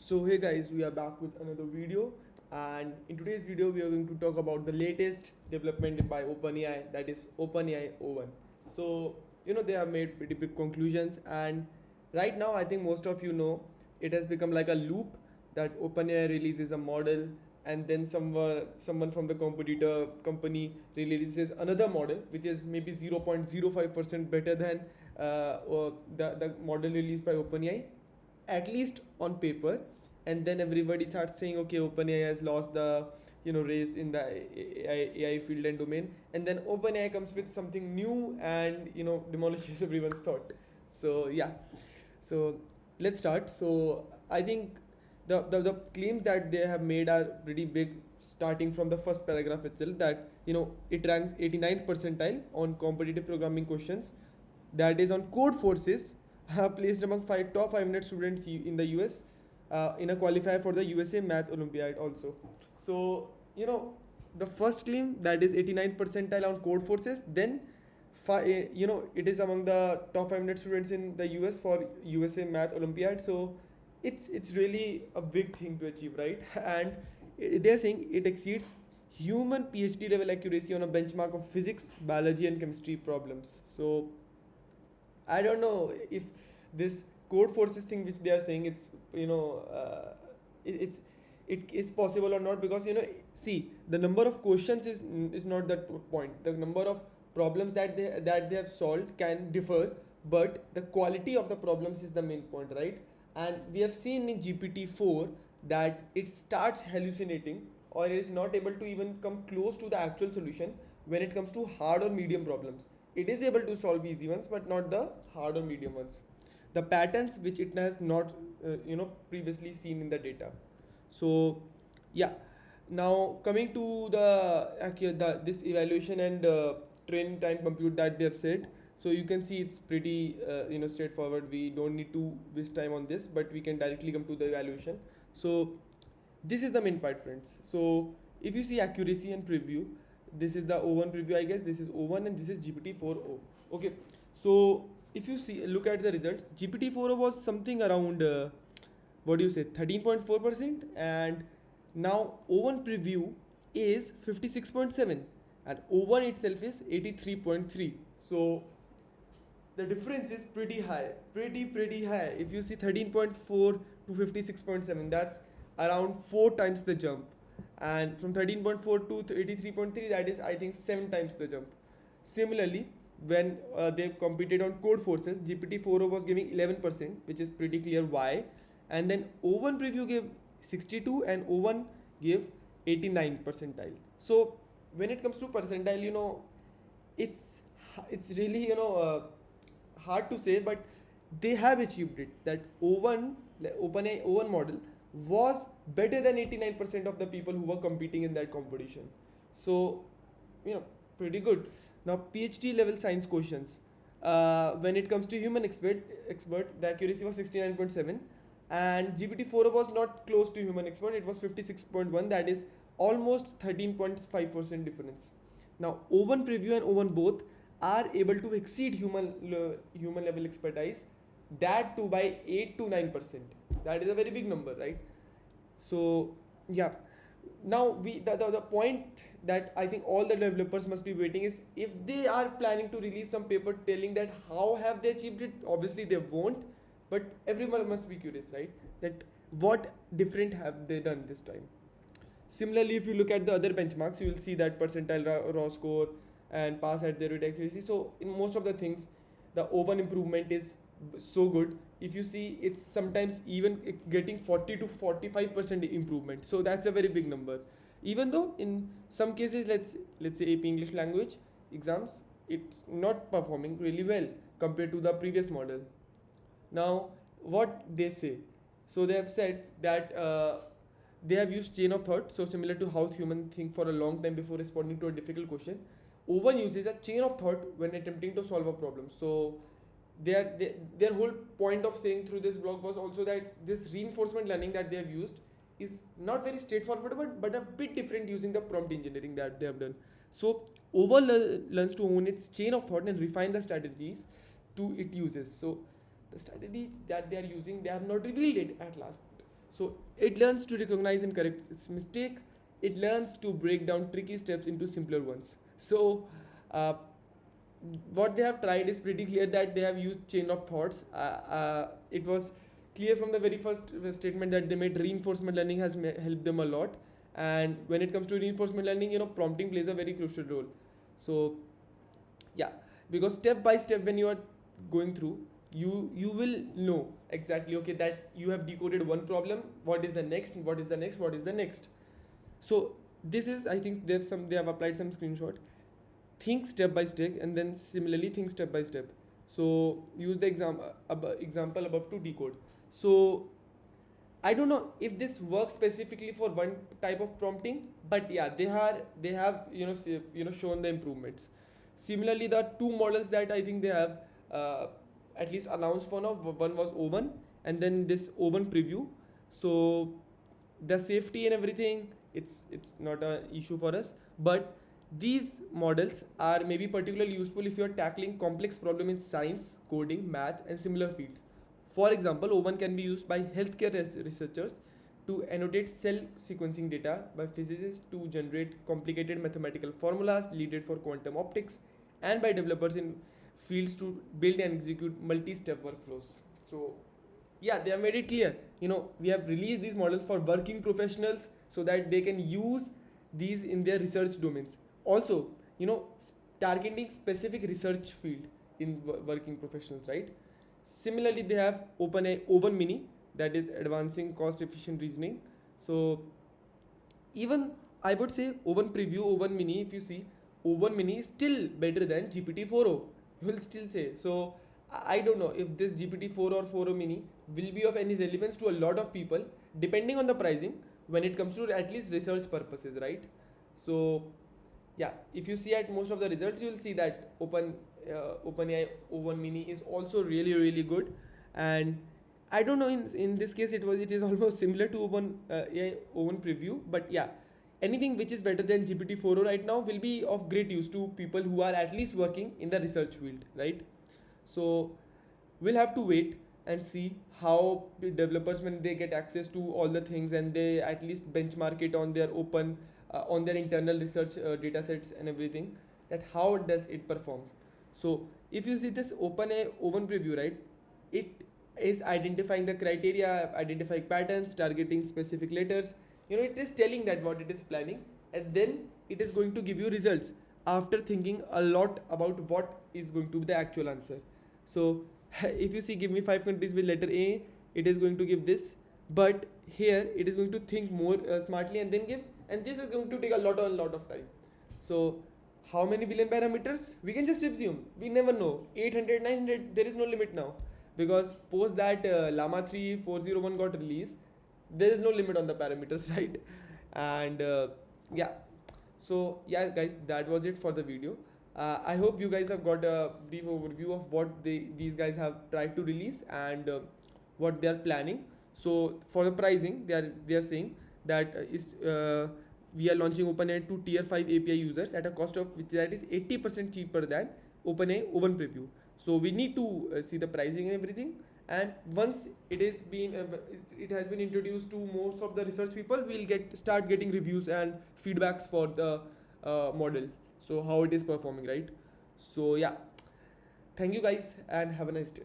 So hey guys, we are back with another video, and in today's video we are going to talk about the latest development by OpenAI, that is OpenAI O1. So they have made pretty big conclusions, and right now I think most of you know it has become like a loop that OpenAI releases a model, and then someone from the competitor company releases another model which is maybe 0.05% better than the model released by OpenAI, at least on paper. And then everybody starts saying, okay, OpenAI has lost the race in the AI field and domain, and then OpenAI comes with something new and demolishes everyone's thought. So yeah, so let's start. So I think the claims that they have made are pretty big, starting from the first paragraph itself, that it ranks 89th percentile on competitive programming questions, that is on code forces, placed among top 500 students in the US, in a qualifier for the USA Math Olympiad also. So the first claim, that is 89th percentile on code forces, then it is among the top 500 students in the US for USA Math Olympiad. So it's really a big thing to achieve, right? And they're saying it exceeds human PhD level accuracy on a benchmark of physics, biology, and chemistry problems. So I don't know if this code forces thing which they are saying, it's it's it is possible or not, because see, the number of questions is not that point. The number of problems that they have solved can differ, but the quality of the problems is the main point, right? And we have seen in GPT-4 that it starts hallucinating, or it is not able to even come close to the actual solution when it comes to hard or medium problems. It is able to solve easy ones, but not the hard or medium ones, the patterns which it has not previously seen in the data. So yeah, now coming to this evaluation and training time compute that they have said. So you can see it's pretty straightforward. We don't need to waste time on this, but we can directly come to the evaluation. So this is the main part, friends. So if you see accuracy and preview, this is the O1 preview, I guess. This is O1 and this is GPT-4o. Okay, so if you see, look at the results. GPT-4o was something around what do you say, 13.4%, and now O1 preview is 56.7, and O1 itself is 83.3. So the difference is pretty high, pretty high. If you see 13.4 to 56.7, that's around 4 times the jump, and from 13.4 to 83.3, that is, I think, 7 times the jump. Similarly, when they competed on code forces, GPT-4o was giving 11%, which is pretty clear why, and then O1 preview gave 62 and O1 gave 89 percentile. So when it comes to percentile, it's it's really hard to say, but they have achieved it. That O1 OpenAI O1 model was better than 89% of the people who were competing in that competition. So pretty good. Now PhD level science questions. When it comes to human expert, the accuracy was 69.7, and GPT-4 was not close to human expert. It was 56.1. That is almost 13.5% difference. Now O1 preview and O1 both are able to exceed human level expertise, that too by 8 to 9%. That is a very big number, right? So yeah, now the point that I think all the developers must be waiting is, if they are planning to release some paper telling that how have they achieved it. Obviously they won't, but everyone must be curious, right, that what different have they done this time. Similarly, if you look at the other benchmarks, you will see that percentile raw score and pass at their accuracy. So in most of the things, the O1 improvement is so good. If you see, it's sometimes even getting 40 to 45% improvement. So that's a very big number. Even though in some cases, let's say AP English language exams, it's not performing really well compared to the previous model. Now, what they say, so they have said that they have used chain of thought, so similar to how humans think for a long time before responding to a difficult question. O1 uses a chain of thought when attempting to solve a problem. So their whole point of saying through this blog was also that this reinforcement learning that they have used is not very straightforward, but a bit different using the prompt engineering that they have done. So O1 learns to own its chain of thought and refine the strategies to it uses. So the strategies that they are using, they have not revealed it at last. So it learns to recognize and correct its mistake. It learns to break down tricky steps into simpler ones. So uh, what they have tried is pretty clear, that they have used chain of thoughts. It was clear from the very first statement that they made reinforcement learning has helped them a lot. And when it comes to reinforcement learning, prompting plays a very crucial role. So yeah, because step by step when you are going through, you will know exactly, okay, that you have decoded one problem, what is the next, what is the next, what is the next. So this is, I think they have applied some screenshot. Think step by step, and then similarly think step by step. So use the example above to decode. So I don't know if this works specifically for one type of prompting, but yeah, they have shown the improvements. Similarly, the two models that I think they have uh, at least announced for now. One was Oven, and then this Oven preview. So the safety and everything, it's not an issue for us, but these models are maybe particularly useful if you are tackling complex problem in science, coding, math, and similar fields. For example, O1 can be used by healthcare researchers to annotate cell sequencing data, by physicists to generate complicated mathematical formulas needed for quantum optics, and by developers in fields to build and execute multi-step workflows. So yeah, they have made it clear, we have released these models for working professionals so that they can use these in their research domains. Also, you know targeting specific research field in working professionals, right? Similarly, they have Open Mini, that is advancing cost efficient reasoning. So even I would say Open Preview, Open Mini, if you see, Open Mini is still better than GPT-4o. You will still say. So I don't know if this GPT-4 or 4o Mini will be of any relevance to a lot of people, depending on the pricing, when it comes to at least research purposes, right? So yeah, if you see at most of the results, you will see that OpenAI O1 Mini is also really really good. And I don't know, in this case it is almost similar to AI O1 Preview, but yeah, anything which is better than GPT-4o right now will be of great use to people who are at least working in the research field, right? So we'll have to wait and see how the developers, when they get access to all the things and they at least benchmark it on their on their internal research data sets and everything, that how does it perform. So if you see this open preview, right, it is identifying the criteria, identifying patterns, targeting specific letters. It is telling that what it is planning, and then it is going to give you results after thinking a lot about what is going to be the actual answer. So if you see, give me 5 countries with letter A, it is going to give this. But here it is going to think more smartly and then give, and this is going to take a lot of time. So how many billion parameters? We can just assume. We never know. 800, 900, there is no limit now. Because post that Llama 3 401 got released, there is no limit on the parameters, right? And yeah, so yeah guys, that was it for the video. I hope you guys have got a brief overview of what these guys have tried to release, and what they are planning. So for the pricing, they are saying that we are launching OpenAI to tier 5 API users at a cost of which that is 80% cheaper than OpenAI Open Preview. So we need to see the pricing and everything. And once it has been introduced to most of the research people, we'll start getting reviews and feedbacks for the model. So how it is performing, right? So yeah, thank you guys and have a nice day.